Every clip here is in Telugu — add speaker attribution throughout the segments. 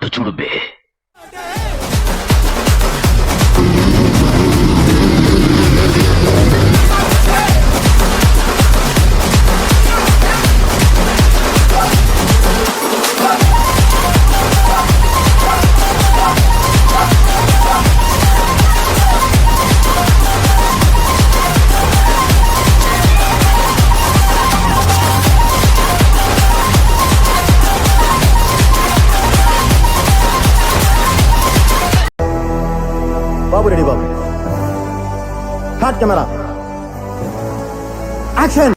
Speaker 1: చేస్తారు చూడు బే.
Speaker 2: బాబు రెడీ బాబు. Hot camera action.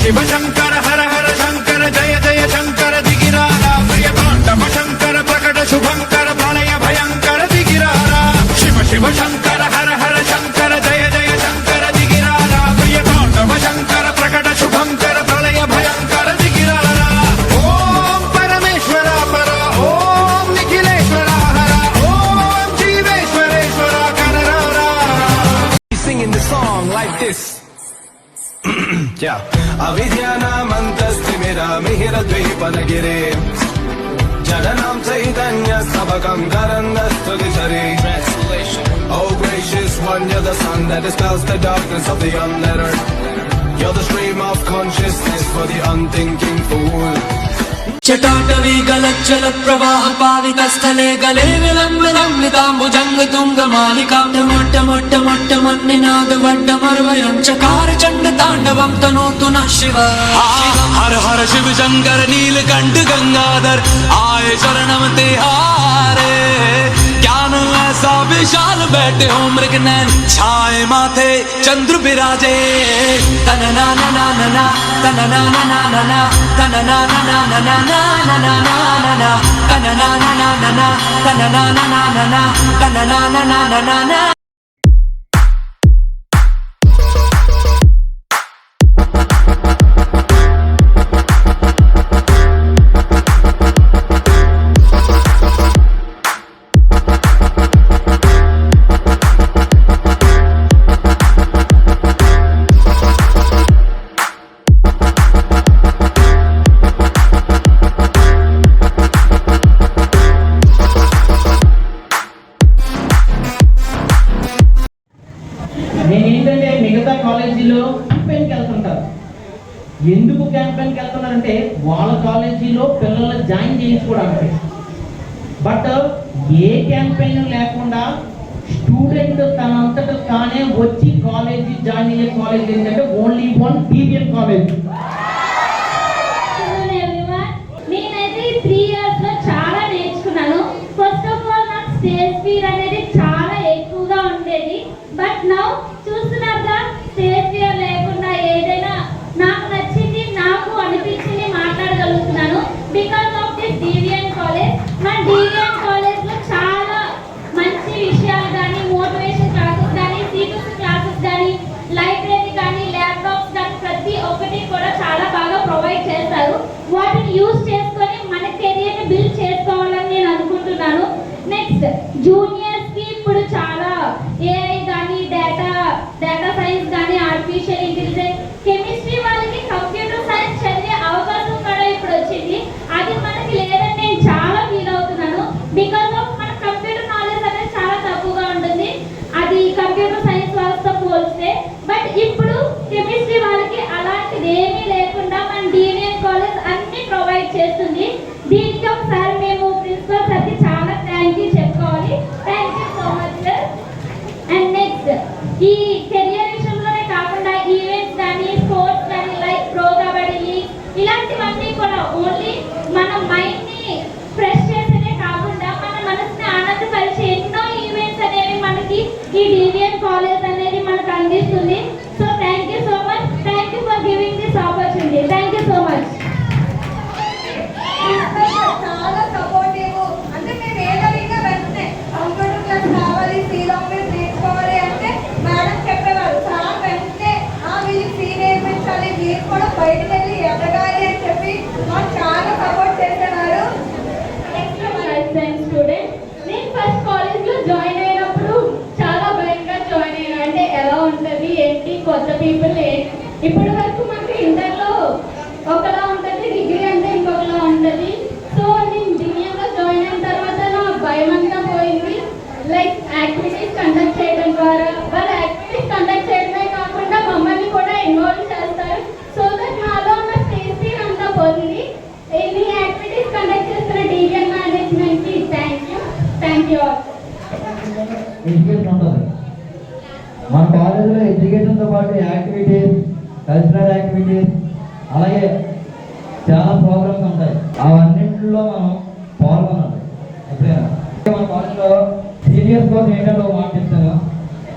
Speaker 3: Shiva Shankar हर हर शंकर जय जय शंकर दिगिरारा प्रिय तांडव शंकर प्रकट शुभंकर प्रलय भयंकर दिगिरारा शिव शिव शंकर हर हर शंकर जय जय शंकर दिगिरारा प्रिय तांडव शंकर प्रकट शुभंकर प्रलय भयंकर दिगिरारा ओम परमेश्वरा परा ओम निखिलेश्वरा हरा ओम जीवेश्वरेश्वरा कररारा. Singing the song like this. अविद्यानामन्तस्तिमिरमिहिरद्वीपनगिरे जननां चैतन्यस्तबकं करन्दस्तुतिसरे. Oh gracious one, you're the sun that dispels the darkness of the unlettered. You're the stream of consciousness for the unthinking fool.
Speaker 4: चटाटवी गलज्जल प्रवाह पावित स्थले गले विलम्बिताम्बुजंग तुंग मालिका मोट्ट मोट्ट मोट्ट मन्निनाद वड्डमर्वयं चकार चंड तांडवं तनोतु नः शिव.
Speaker 5: हर हर शिव शंकर नीलकंठ गंगाधर आए शरणम तिहारे. ज्ञान ऐसा विशाल बैठे हो मृग नैन छाए माथे चंद्र विराजे.
Speaker 4: तन ना ना ना ना तन ना ना ना ना तन ना ना ना ना ना ना ना ना ना तन ना ना ना ना तन ना ना ना ना तन ना ना ना ना ना.
Speaker 6: నేనేంటంటే మిగతా కాలేజీలో క్యాంపెయిన్కి వెళ్తుంటారు. ఎందుకు క్యాంపెయిన్కి వెళ్తున్నారంటే వాళ్ళ కాలేజీలో పిల్లల్ని జాయిన్ చేయించుకోవడానికి. బట్ ఏ క్యాంపెయిన్ లేకుండా స్టూడెంట్ తనంతట తానే వచ్చి కాలేజీ జాయిన్ అయ్యే కాలేజ్ ఏంటంటే ఓన్లీ వన్ DBN కాలేజ్.
Speaker 7: నేనైతే 3 years లో చాలా నేర్చుకున్నాను. ఫస్ట్ ఆఫ్ ఆల్ నాకు స్టేజ్ ఫియర్ అనేది చాలా ఎక్కువగా ఉండేది. యూజ్ చేసుకొని మన కెరియర్ని బిల్డ్ చేసుకోవాలని నేను అనుకుంటున్నాను. నెక్స్ట్ జూనియర్స్కి ఇప్పుడు చాలా ఏఐ కానీ డేటా సైన్స్ కానీ ఆర్టిఫిషియల్ ఇంటెలిజెన్స్, కెమిస్ట్రీ వాళ్ళకి కంప్యూటర్ సైన్స్ చదివే అవకాశం కూడా ఇప్పుడు వచ్చింది. అది మనకి లేదని నేను చాలా ఫీల్ అవుతున్నాను. బికాస్ ఆఫ్ మన కంప్యూటర్ నాలెడ్జ్ అనేది చాలా తక్కువగా ఉంటుంది అది కంప్యూటర్ సైన్స్ వాళ్ళతో పోల్స్తే. బట్ ఇప్పుడు కెమిస్ట్రీ వాళ్ళకి అలాంటిది ఏమీ లేకుండా మన డివిఎన్ కాలేజ్ అన్ని ప్రొవైడ్ చేస్తుంది. దీనికి ఒకసారి మేము ప్రిన్సిపల్ సార్కి చాలా థ్యాంక్ యూ చెప్పుకోవాలి. Thank you so much sir. And next ఈ కెరియర్ విషయంలోనే కాకుండా ఈవెంట్స్ కానీ స్పోర్ట్స్ కానీ లైక్ ప్రో కబడ్డీ లీగ్ ఇలాంటివన్నీ కూడా ఓన్లీ మన మైండ్ని ఫ్రెష్ చేసేదే కాకుండా మన మనసుని ఆనందపరిచే ఎన్నో ఈవెంట్స్ అనేవి మనకి ఈ డివిఎన్ కాలేజ్ అనేది మనకు అందిస్తుంది. So thank you so much. Thank you for giving this opportunity. Thank you so much.
Speaker 1: చాలా సపోర్టివ్. అంటే మేము ఏదైనా వెంటనే కంప్యూటర్ క్లాస్ కావాలి, సి లాంగ్వేజ్ నేర్చుకోవాలి అంటే మేడం చెప్పేవారు. చాలా వెంటనే వీళ్ళకి సి నేర్పించాలి, మీరు కూడా బయటకు వెళ్ళి ఎదగాలి అని చెప్పి మాకు చాలా సపోర్ట్ చేసేవారు.
Speaker 7: స్టూడెంట్ నేను ఫస్ట్ కాలేజ్లో జాయిన్ అయినప్పుడు చాలా భయంగా జాయిన్ అయ్యాను. అంటే ఎలా ఉంటుంది ఏంటి కొత్త పీపుల్ ఏంటి. ఇప్పటి వరకు మనకి ఇంటర్లో ఒకలా ఉంటుంది, డిగ్రీ అంటే ఇంకొకలా ఉంటుంది. సో నేను డిగ్రీలో జాయిన్ అయిన తర్వాత నా భయం అంతా పోయింది. లైక్ యాక్టివిటీస్ కండక్ట్ చేయడం ద్వారా వాళ్ళు యాక్టివిటీస్ కండక్ట్ చేయడమే కాకుండా మమ్మల్ని కూడా ఇన్వాల్వ్ చేస్తారు. సో దట్ నాలో ఉన్న సేఫ్టీ అంతా పోతుంది. ఎన్ని యాక్టివిటీస్ కండక్ట్ చేస్తున్న డివిఎన్ మేనేజ్మెంట్కి థ్యాంక్ యూ.
Speaker 8: ఎడ్యుకేషన్ ఉంటుంది. మన కాలేజీలో ఎడ్యుకేషన్తో పాటు యాక్టివిటీస్, కల్చరల్ యాక్టివిటీస్, అలాగే చాలా ప్రోగ్రామ్స్ ఉంటాయి. అవన్నింటిలో మనం పాల్గొనాలి. ఎప్పుడైనా మన కాలేజ్లో సీనియర్స్ కోసం ఏంటంటే ఒక మాట చెప్తాను.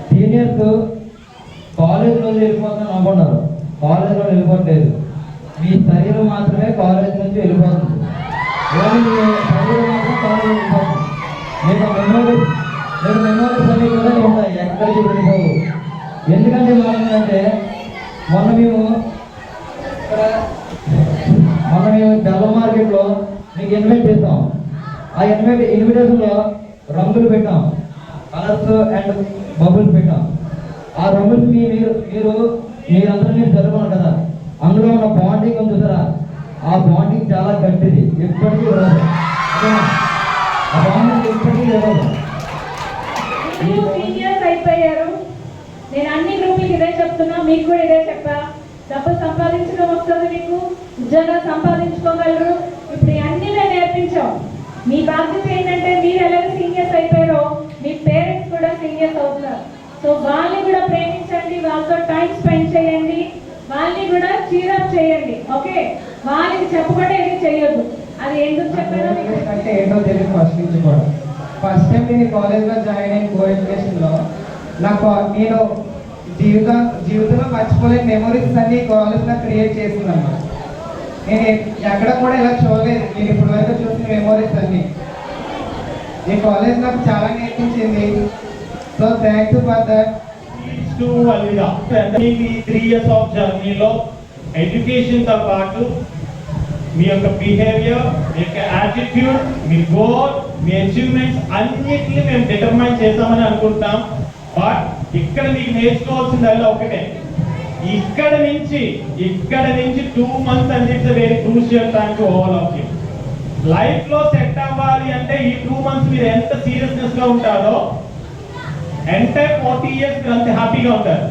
Speaker 8: సీనియర్స్ కాలేజ్లో వెళ్ళిపోతాను అనుకుంటారు, కాలేజ్లో వెళ్ళిపోవట్లేదు. మీ శరీరం మాత్రమే కాలేజ్ నుంచి వెళ్ళిపోతుంది. ఓన్లీ మీ శరీరం మాత్రం కాలేజ్ వెళ్ళిపోతుంది. మీకు మెమోరీస్ అన్నీ కూడా ఉంటాయి, ఎక్కడికి వెళ్ళిపోవు. ఎందుకంటే మాట్లాడంటే మొన్న మేము బెల్లం మార్కెట్లో మీకు ఇన్వైట్ చేస్తాం. ఆ ఇన్విటేషన్లో రంగులు పెట్టాం, కలర్స్ అండ్ బబుల్స్ పెట్టాం. ఆ రంగులు మీరందరూ మీరు చదువుకున్నారు కదా, అందులో ఉన్న బాండింగ్ ఉంది చూసారా, ఆ బాండింగ్ చాలా గట్టిది, ఎప్పటికీ రాదు. ఆ బాండింగ్ ఎప్పటికీ రాదు.
Speaker 9: సీనియర్స్ అయిపోయారు. నేను అన్ని గ్రూపులకి ఇదే చెప్తున్నా, మీకు కూడా ఇదే చెప్పా. డబ్బు సంపాదించడం వస్తుంది, మీకు ఉద్యోగాలు సంపాదించుకోగలరు. ఇప్పుడు అన్ని మేము నేర్పించాం. మీ బాధ్యత ఏంటంటే మీరు ఎలాగ సీనియర్స్ అయిపోయారో మీ పేరెంట్స్ కూడా సీనియర్స్ అవుతున్నారు. సో వాళ్ళని కూడా ప్రేమించండి, వాళ్ళతో టైం స్పెండ్ చేయండి, వాళ్ళని కూడా చీరప్ చేయండి. ఓకే, వాళ్ళకి చెప్పకుండా ఏది చేయొద్దు. అది ఎందుకు చెప్పారో
Speaker 10: అంటే ఏంటో తెలియదు ఫస్ట్ నుంచి కూడా. ఫస్ట్ టైం నేను కాలేజ్లో జాయిన్ అయిన కో ఎడ్యుకేషన్లో నేను జీవితంలో మర్చిపోలేని మెమరీస్ అన్ని కాలేజ్లో క్రియేట్ చేస్తున్నాను. నేను ఎక్కడ కూడా ఇలా చూడలేదు. నేను ఇప్పటి వరకు చూసిన మెమరీస్ అన్ని ఈ కాలేజ్ నాకు చాలా నేర్పించింది. So thank you for that.
Speaker 11: To అల్విదా. మీ 3 years ఆఫ్ జర్నీలో ఎడ్యుకేషన్తో పాటు మీ యొక్క బిహేవియర్, మీ యొక్క యాటిట్యూడ్, మీ గోల్, మీ అచీవ్మెంట్స్ అన్నిటిని మేము డిటర్మైన్ చేస్తామని అనుకుంటాం. బట్ ఇక్కడ మీకు నేర్చుకోవాల్సిందల్లా ఒకటే, ఇక్కడ నుంచి 2 months and it's a very crucial time to all of you. Life లో సెట్ అవ్వాలి అంటే ఈ 2 months మీరు ఎంత సీరియస్నెస్ గా ఉంటారో ఎంటైర్ 40 years మీరు అంత హ్యాపీగా ఉంటారు.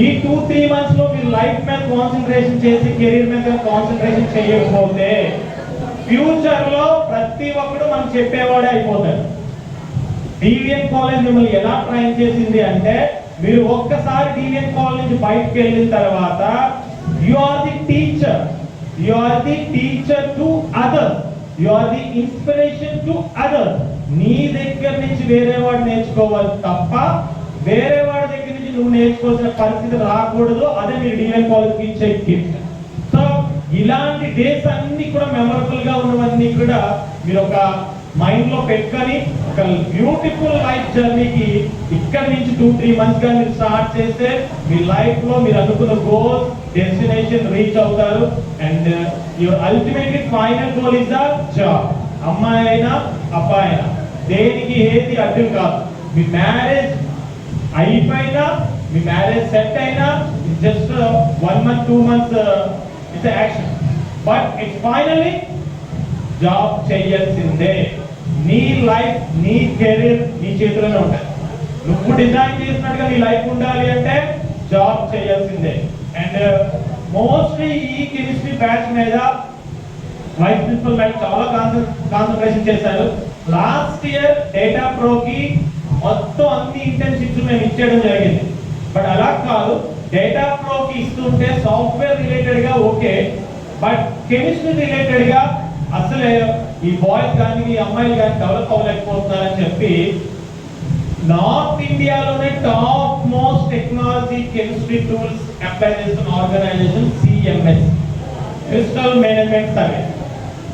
Speaker 11: ఈ 2-3 months లో మీరు లైఫ్ మీద కాన్సన్ట్రేషన్ చేసి కెరీర్ మీద కాన్సన్ట్రేషన్ చేయకపోతే ఫ్యూచర్ లో ప్రతి ఒక్కడు మనం చెప్పేవాడే అయిపోతారు. డివిఎన్ కాలేజ్ మిమ్మల్ని ఎలా ట్రైన్ చేసింది అంటే, మీరు ఒక్కసారి డివిఎన్ కాలేజ్ నుంచి బయటకు వెళ్ళిన తర్వాత you are the teacher to others, you are the inspiration to others. నీ దగ్గర నుంచి వేరే వాడు నేర్చుకోవాలి తప్ప వేరే వాడి దగ్గర నుంచి నువ్వు నేర్చుకోవాల్సిన పరిస్థితి రాకూడదు. అదే మీరు డివిఎన్ కాలేజ్ కి ఇచ్చే గిఫ్ట్. సో ఇలాంటి డేస్ అన్ని కూడా మెమరబుల్ గా ఉన్నవన్నీ కూడా మీరు ఒక మైండ్ లో పెట్టుకొని ఒక బ్యూటిఫుల్ లైఫ్ జర్నీకి ఇక్కడ నుంచి 2-3 months గా మీరు స్టార్ట్ చేస్తే మీ లైఫ్ లో మీరు అనుకున్న గోల్స్ డెస్టినేషన్ రీచ్ అవుతారు. And your ultimately final goal is the job. అమ్మాయి అయినా అబ్బాయి అయినా దేనికి ఏది అడ్డం కాదు. మీ మ్యారేజ్ అయిపోయినా, మీ మ్యారేజ్ సెట్ అయినా, just 1 month 2 months it's action. But it's finally job చేయాల్సిందే. నీ లైఫ్, నీ కెరీర్ నీ చేతిలోనే ఉంటుంది. నువ్వు డిజైన్ చేసినట్టుగా నీ లైఫ్ ఉండాలి అంటే జాబ్ చేయాల్సిందే. అండ్ మోస్ట్లీ ఈ కెమిస్ట్రీ బ్యాచ్ మీద వైస్ ప్రిన్సిపల్ మేడం చాలా కాన్సన్ట్రేషన్ చేశారు. లాస్ట్ ఇయర్ డేటా ప్రోకి మొత్తం అన్ని ఇంటర్న్షిప్స్ మేము ఇచ్చేయడం జరిగింది. బట్ అలా కాదు, డేటా ప్రోకి ఇస్తుంటే సాఫ్ట్వేర్ రిలేటెడ్ గా ఓకే, బట్ కెమిస్ట్రీ రిలేటెడ్ గా అసలే ఈ బాయ్స్ కానీ ఈ అమ్మాయిలు కానీ డెవలప్ అవ్వలేకపోతున్నారని చెప్పి నార్త్ ఇండియాలోనే top most technology chemistry tools apply చేస్తున్న organisation CMS, crystal management survey.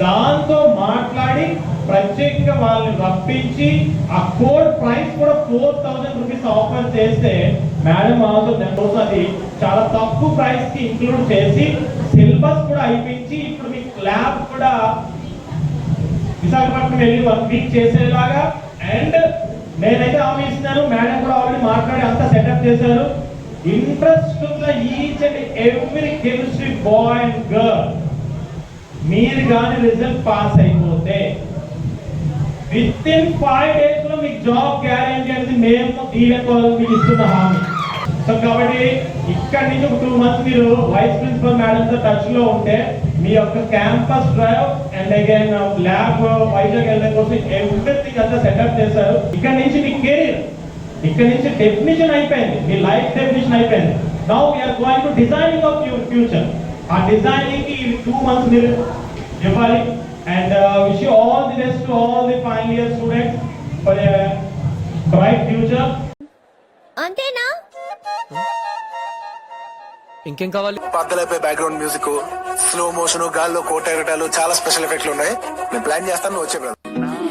Speaker 11: దాంతో మాట్లాడి ప్రత్యేకంగా వాళ్ళని రప్పించి ఆ కోడ్ ప్రైస్ కూడా 4000 రూపీస్ ఆఫర్ చేస్తే మేడం అది చాలా తక్కువ ప్రైస్ కి ఇంక్లూడ్ చేసి సిలబస్ కూడా అయిపించి ఇప్పుడు మీకు ల్యాబ్ కూడా విశాఖపట్నం వెళ్ళి 1 వీక్ చేసేలాగా. అండ్ నేనైతే హామీ ఇస్తున్నాను, మేడం కూడా ఆల్రెడీ మాట్లాడి అంతా సెటప్ చేశారు. ఇంట్రెస్ట్ ఉన్న each and every chemistry boy and girl మీరు కానీ రిజల్ట్ పాస్ అయిపోతే విత్ ఇన్ 5 days లో మీకు జాబ్ గ్యారెంటీ అనేది మేము మీకు ఇస్తున్న హామీ. సో కాబట్టి ఇక్కడ నుంచి ఒక 2 months మీరు వైస్ ప్రిన్సిపల్ మేడం తో టచ్ లో ఉంటే మీ యొక్క campus drive and again lab Vizag వెళ్ళడం కోసం ఎవ్రీథింగ్ అంతా సెటప్ చేశారు. ఇక్కడ నుంచి మీ కెరీర్, ఇక్కడ నుంచి డెఫినిషన్ అయిపోయింది, మీ లైఫ్ డెఫినిషన్ అయిపోయింది. Now we're going to designing of your future. ఆ డిజైనింగ్ కి 2 months మీరు ఇవ్వాలి. And wish you all the best to all the final year students for a bright future.
Speaker 1: అంతేనా?
Speaker 5: ఇంకేం కావాలి?
Speaker 2: పక్కలైపోయి బ్యాక్గ్రౌండ్ మ్యూజిక్, స్లో మోషన్, గాల్లో కోటెగటాలు, చాలా స్పెషల్ ఎఫెక్ట్లు ఉన్నాయి. నేను ప్లాన్ చేస్తాను, నువ్వు వచ్చే బ్రదర్.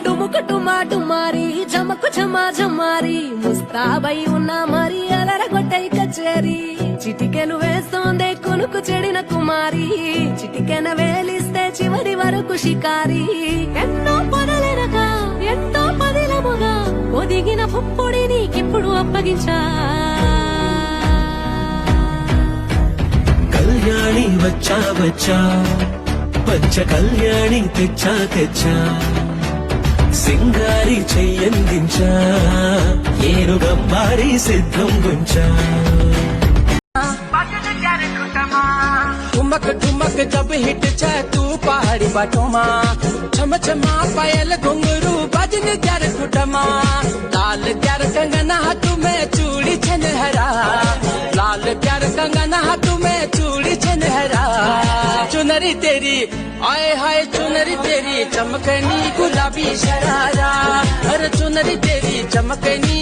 Speaker 1: టుముకు టుమా టుమారి జమకు ఝమా ఝమారి ముస్తాబై ఉన్నా మరి అలరగొట్టై కచేరి చిటికెలు వేస్తోందే కొనుకు చెడిన కుమారి చిటికెన వేలిస్తే చివరి వరకు షికారి ఎన్నో పొదలెనగా ఎంతో పదిలముగా ఒదిగిన పుప్పొడి నీకిప్పుడు అప్పగించా
Speaker 4: కళ్యాణి వచ్చా వచ్చా పంచ కళ్యాణి తెచ్చా తెచ్చా సింగారి చెయ్యందించా ఏనుగమ్మారి సిద్ధం గుంచా ठुमक ठुमक जब हिट जाए तू पहाड़ी बटोमा छम छमा पायल घुंगरू बजन ग्यार कुटमा लाल ग्यार कंगना हाथ में चूड़ी छनहरा लाल ग्यार कंगना हाथ में चूड़ी छनहरा चुनरी तेरी आए हाय चुनरी तेरी चमकनी गुलाबी शरारा हर चुनरी तेरी चमकनी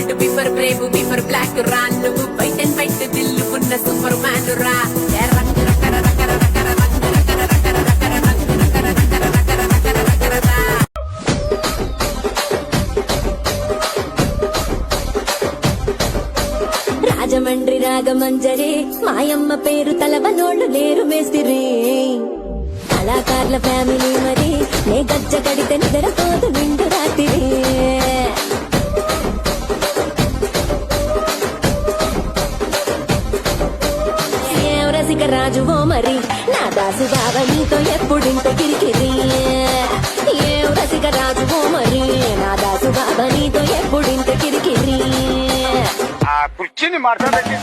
Speaker 12: గోల్డ్ బిఫర్ బ్రేవ్ బిఫర్ బ్లాక్ రా నువ్వు వైట్ అండ్ వైట్ దిల్లుకున్న సూపర్ మ్యాన్ రా
Speaker 13: రాజమండ్రి రాగమంజరి మాయమ్మ పేరు తలవనోళ్ళు లేరు మేస్తిరి కళాకారుల ఫ్యామిలీ మరి నే గజ్జ గడితే నిద్రపోదు నిండు రాత్రి ఏం రసిక రాజువో మరి నా దాసు బావ నీతో ఎప్పుడింత కిరికిరి ఏం రసిక రాజువో మరి నా దాసు బావ నీతో ఎప్పుడింత కిరికిరి
Speaker 3: కుర్చీని మార్చబెట్టి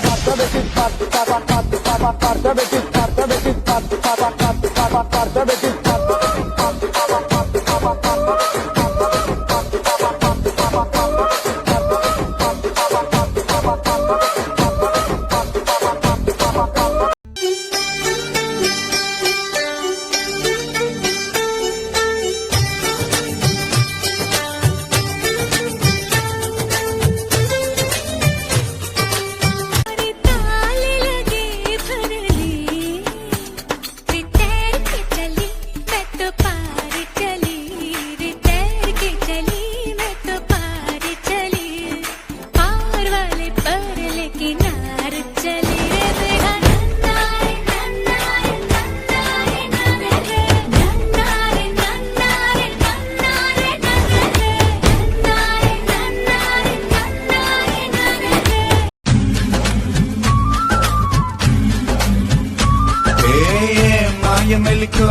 Speaker 3: మెలికో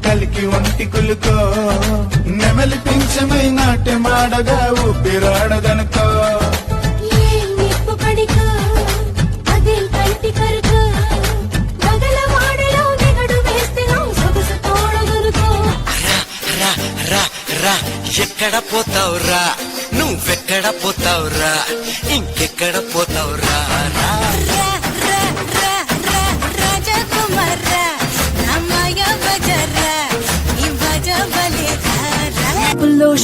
Speaker 3: కలికి ఒంటి కులుకో నెమలి పింఛమై నాట్య మాడగా ఊపిరాడదనుకో
Speaker 5: ఎక్కడ పోతావురా నువ్వెక్కడ పోతావురా ఇంకెక్కడ పోతావురా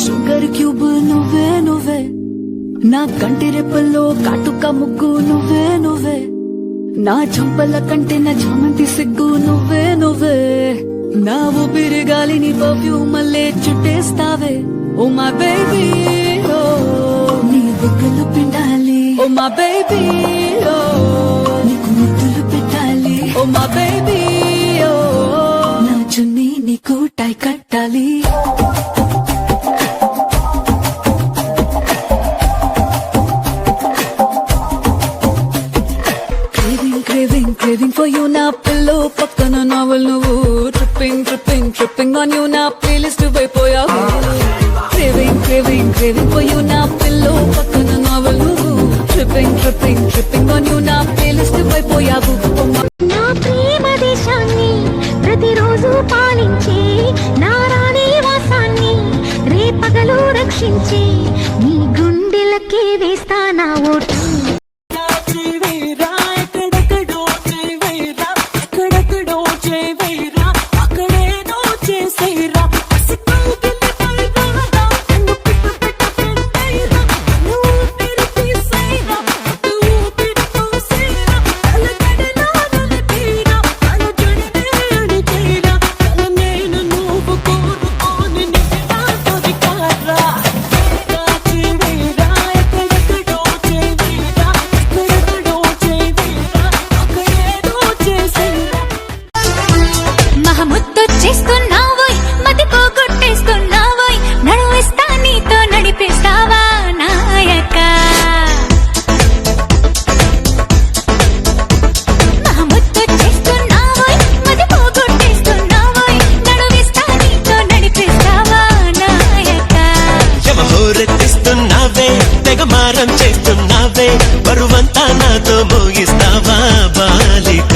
Speaker 13: షుగర్ క్యూబ్ నువ్వే నువ్వే నా కంటి రెప్పల్లో కాటుక ముగ్గు నువ్వే నువ్వే నా చంపల కంటే నా చామంతి సిగ్గు నువ్వే నువ్వే నా ఊపిరి గాలిని పర్ఫ్యూమ్ మల్లే చుట్టేస్తావే ఓ మా బేబీ ఓ నీ బుగ్గలు పిండాలి ఓ మా బేబీ ఓ నీకు ముద్దులు పెట్టాలి ఓ మా బేబీ ఓ నా చున్నీ నీకు టై కట్టాలి Craving for you na pillow pakkana novel nuvu tripping on you na playlist vaipoyavu craving for you na pillow pakkana novel nuvu tripping on you na playlist vaipoyavu na prema deshanni prati roju palinche na rani vasanni repagalu rakshinche nee gundilake vestana otu చేస్తున్నావే బరువంతా నాతో మోగిస్తావా బాలిక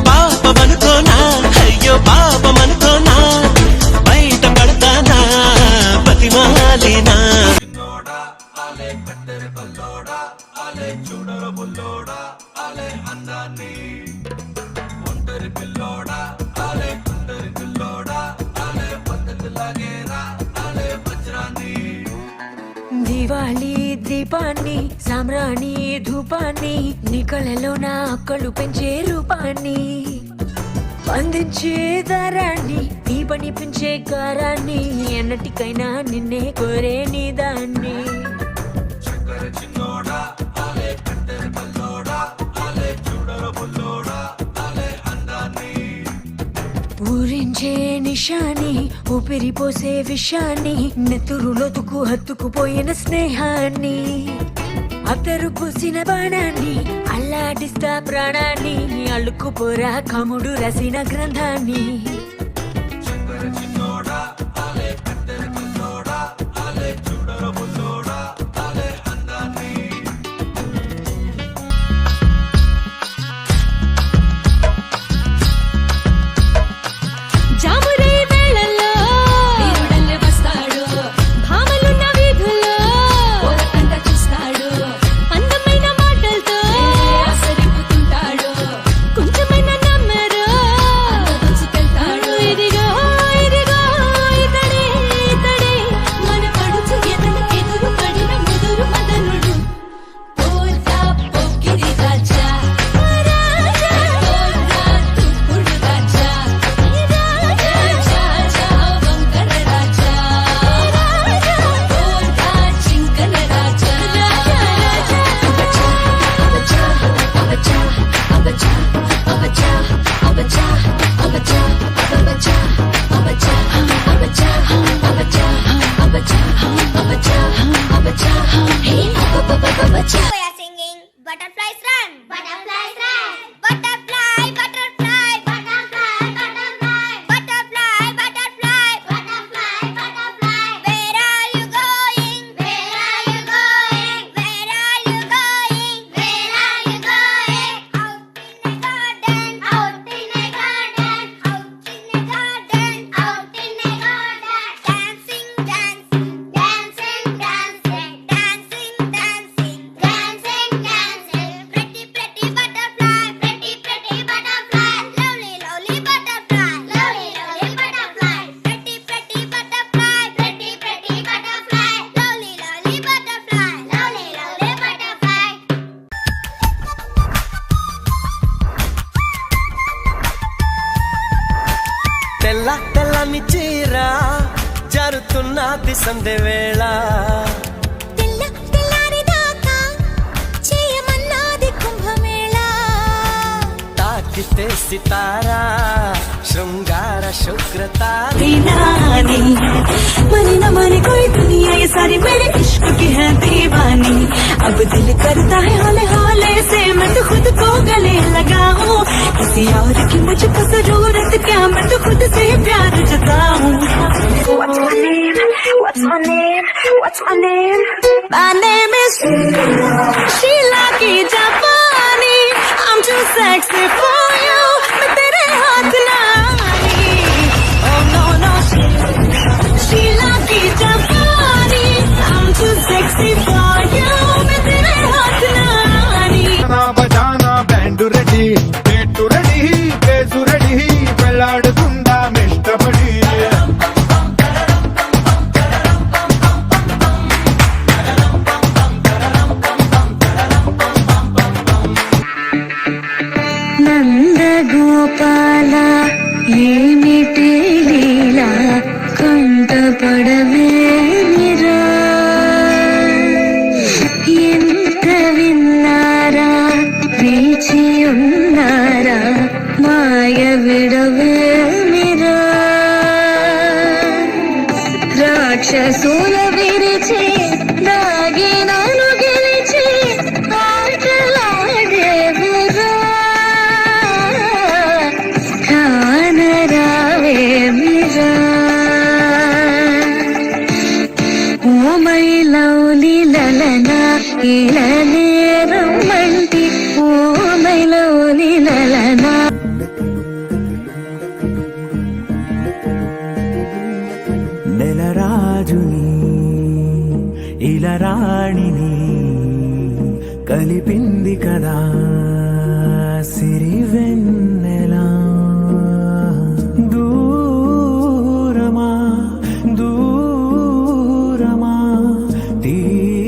Speaker 13: పాపమనుకోనా అయ్యో పాపమనుకోనా బయట పడతానా బతిమాలినా ఆలే కట్టెర బల్లోడా ఆలే చూడర బుల్లోడా ఆలే అందాన్ని ఒంటరి పిల్లోడా దివాళీ దీపాన్ని సామ్రాణి ధూపాన్ని నీ కళలో నా అక్కలు పెంచే రూపాన్ని అందించే దారాన్ని నీ పని పెంచే కారాన్ని ఎన్నటికైనా నిన్నే కోరే నీ దాన్ని ఊరించే నిషాని ఊపిరి పోసే విషాన్ని నెత్తురులోతుకు హత్తుకుపోయిన స్నేహాన్ని అతరు పూసిన బాణాన్ని అల్లాడిస్తా ప్రాణాన్ని అల్లుకుపోరా కముడు రసిన గ్రంథాన్ని
Speaker 4: తెల్లని చీర జరుతున్నది సందె వేళ తాకితే సితారా శృంగార శుక్రతాని
Speaker 13: मरी न मरी कोई दुनिया ये सारी मेरे इश्क की है दीवानी अब दिल करता है हौले हौले से मैं तो खुद को गले लगाऊं किसी और की मुझको जरूरत क्या मैं तो खुद से प्यार जताऊं What's my name? What's my name? What's my name? My name is Sheila की जापानी I'm too sexy for you मैं तेरे हाथ ना आई Oh no no Sheila की जापानी I'm too sexy for you मैं तेरे हाथ ना आई
Speaker 3: बजाना बैंड रेडी पेट रेडी पेसु रेडी పెళ్ళాడుతుందా మిష్టపడి
Speaker 13: నందగోపాల ఏమిటి లీలా కంటపడవే నిరా ఎంత విన్నారా వేచి ఉన్నారా మాయ విడవే నిరా రాక్షసుల విరిచి దాగినాను గెలిచి ఆటలాడేవురా కానరావే మిరా ఓ మై లవ్లీ లలనా ఇలనే రమ్మంటి ఓ మై లవ్లీ లలనా
Speaker 4: నెలరాజుని ఇలా రాణిని కలిపింది కదా సిరి వెన్నెలా దూరమా దూరమా తీరమా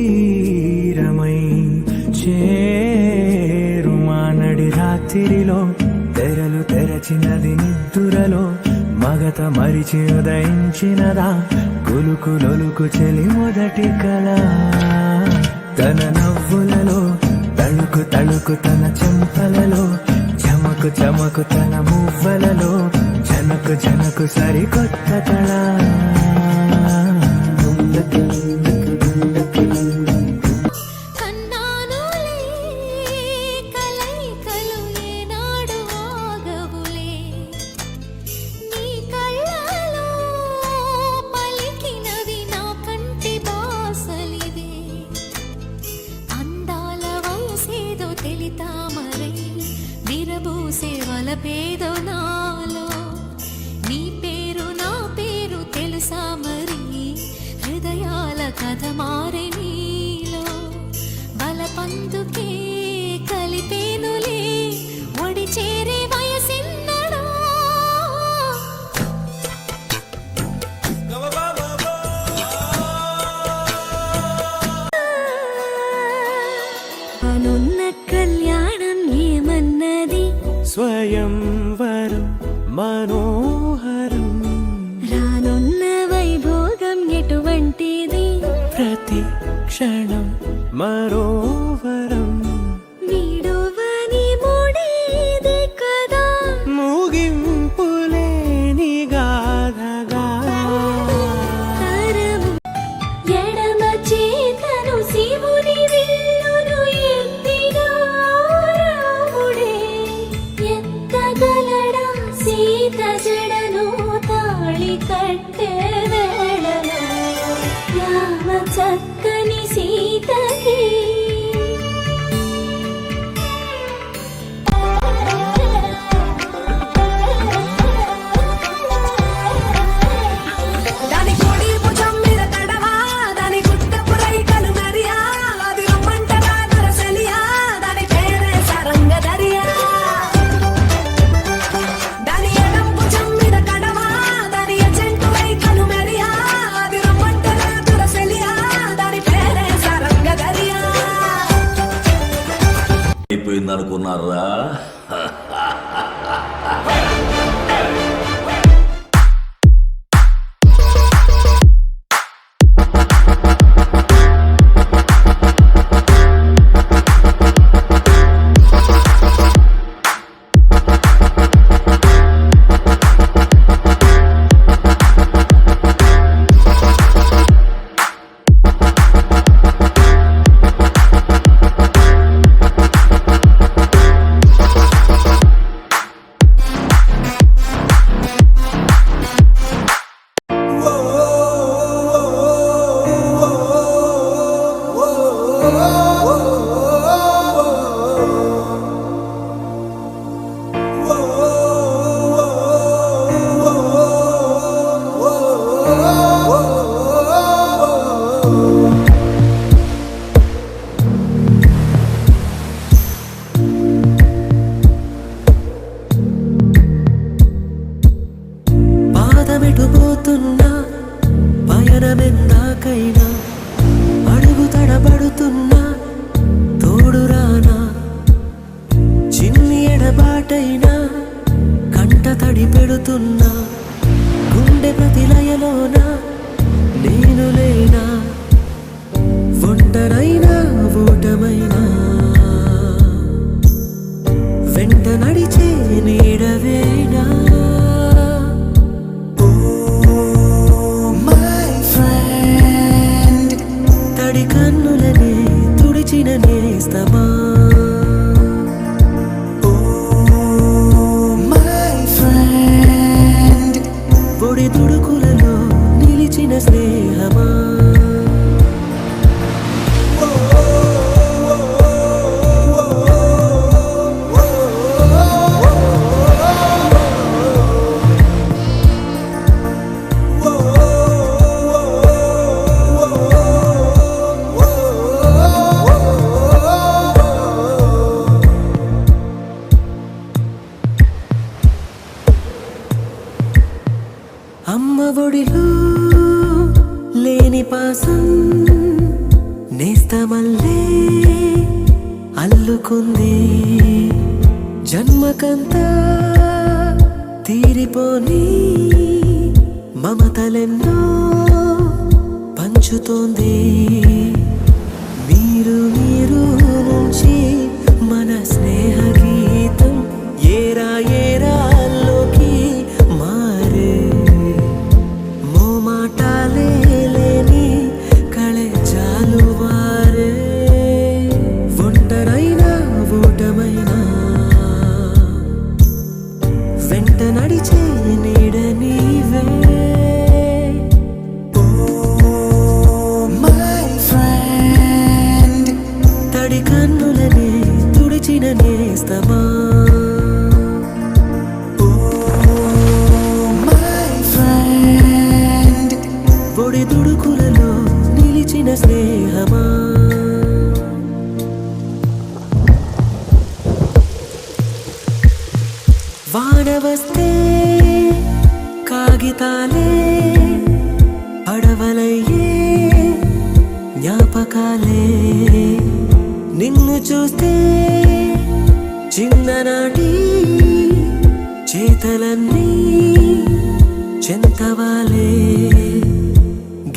Speaker 3: మదిలో తెరలు తెరచినది నిద్దురలో మగత మరిచి ఉదయించినదా కులుకు లొలుకు చెలి మొదటి కళ తన నవ్వులలో తళుకు తళుకు తన చెంపలలో చమకు చమకు తన మువ్వలలో జనకు జనకు సరికొత్త కళ
Speaker 12: పేదో నాలో నీ పేరు నా పేరు తెలుసా మరి హృదయాల కథ మారే నీలో బలపందుకే కలిపేనులే ఒడి చేరే వయసిన్నడో అనున్న కళ్యాణం ఏమన్నది
Speaker 3: స్వయంవరం మనోహరం
Speaker 12: రానున్న వైభోగం ఎటువంటిది
Speaker 3: ప్రతి క్షణం మరోవరం
Speaker 12: వీడువని ముడిది కదా
Speaker 3: ముగింపులేని గాథగా
Speaker 12: తరము ఎడమ చేతను శివుని విల్లును ఎత్తిన రాముడే ఎత్తగలడా సీత జడను తాళి కట్టే వేళలో రామ చక్కని సీతకి దాని కొడి భుజం మీద తడవా దాని గుట్టపు రైకలు మరియా అది రమ్మంటరా దొరసలియా దాని పేరే సరంగ దరియా దాని ఎడం భుజం మీద కడవా దాని ఎజెంటు రైకలు మరియా అది రమ్మంటరా దొరసలియా దాని పేరే సరంగ దరియా
Speaker 5: అయిపోయిందనుకున్నారా పాదమెటుపోతున్నా పయనమెందాకైనా అడుగు తడబడుతున్నా తోడురానా చిన్ని ఎడబాటైనా కంట తడి పెడుతున్నా గుండె ప్రతిలయలోన నేను లేనా ఒంటరైనా ఓటమైనా వెంట నడిచే నీడవేనా తడి కన్నులనే తుడిచిన నేస్తమా ఒడి తుడుకులలో నిలిచిన స్నేహమా అమ్మ ఒడిలో లేని పాసం నేస్తమల్లే అల్లుకుంది
Speaker 4: జన్మకంతా తీరిపోని మమతలెన్నో పంచుతోంది మీరు నుంచి మన స్నేహ గీతం ఏరాల్లోకి మారే మోమాటాలే లేని కళే చాలువారే ఒంటరైనా ఊటమైనా వెంట నడిచే నీడ నీవే తడి కన్నులనే తుడిచిన నేస్తమా పొడి దుడుకులలో నిలిచిన స్నేహమా వాన వస్తే కాగితాలే పడవలయ్యే జ్ఞాపకాలే నిన్ను చూస్తే చిన్ననాటి చేతలన్నీ చెంతవాలే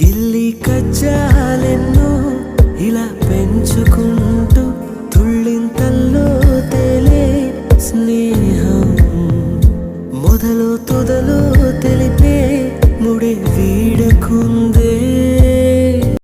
Speaker 4: గిల్లి కజ్జాలెన్నో ఇలా పెంచుకున్నా